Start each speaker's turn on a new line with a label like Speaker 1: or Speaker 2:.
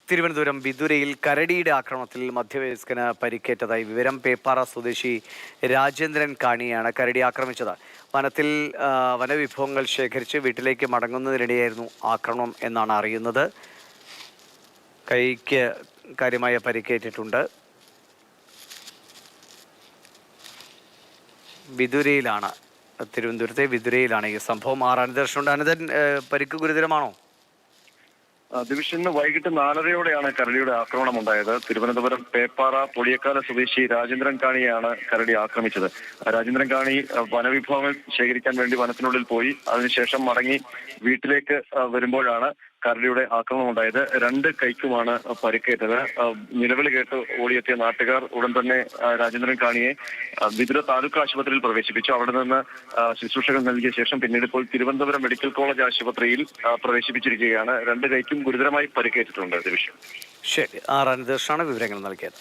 Speaker 1: തിരുവനന്തപുരം വിതുരയിൽ കരടിയുടെ ആക്രമണത്തിൽ മധ്യവയസ്കന് പരിക്കേറ്റതായി വിവരം. പേപ്പാറ സ്വദേശി രാജേന്ദ്രൻ കാണിയാണ് കരടി ആക്രമിച്ചത്. വനത്തിൽ വനവിഭവങ്ങൾ ശേഖരിച്ച് വീട്ടിലേക്ക് മടങ്ങുന്നതിനിടെയായിരുന്നു ആക്രമണം എന്നാണ് അറിയുന്നത്. കൈക്ക് കാര്യമായ പരിക്കേറ്റിട്ടുണ്ട്. വിതുരയിലാണ്, തിരുവനന്തപുരത്തെ വിതുരയിലാണ് ഈ സംഭവം. അനന്തൻ, അനന്തൻ, പരിക്ക് ഗുരുതരമാണോ?
Speaker 2: ഡിവിഷന് വൈകിട്ട് 4:30യോടെയാണ് കരടിയുടെ ആക്രമണം ഉണ്ടായത്. തിരുവനന്തപുരം പേപ്പാറ പൊടിയക്കാല സ്വദേശി രാജേന്ദ്രൻ കാണിയെയാണ് കരടി ആക്രമിച്ചത്. രാജേന്ദ്രൻ കാണി വനവിഭവങ്ങൾ ശേഖരിക്കാൻ വേണ്ടി വനത്തിനുള്ളിൽ പോയി. അതിനുശേഷം മടങ്ങി വീട്ടിലേക്ക് വരുമ്പോഴാണ് കരടിയുടെ ആക്രമണം ഉണ്ടായത്. 2 കൈക്കുമാണ് പരിക്കേറ്റത്. നിലവിളി കേട്ട് ഓടിയെത്തിയ നാട്ടുകാർ ഉടൻ തന്നെ രാജേന്ദ്രൻ കാണിയെ വിതുര താലൂക്ക് ആശുപത്രിയിൽ പ്രവേശിപ്പിച്ചു. അവിടെ നിന്ന് ശുശ്രൂഷകൾ നൽകിയ ശേഷം പിന്നീട് ഇപ്പോൾ തിരുവനന്തപുരം മെഡിക്കൽ കോളേജ് ആശുപത്രിയിൽ പ്രവേശിപ്പിച്ചിരിക്കുകയാണ്. 2 കൈക്കും ഗുരുതരമായി പരിക്കേറ്റിട്ടുണ്ട്. ഡിവിഷൻ.
Speaker 1: ശരി, അനന്തകൃഷ്ണനാണ് വിവരങ്ങൾ നൽകിയത്.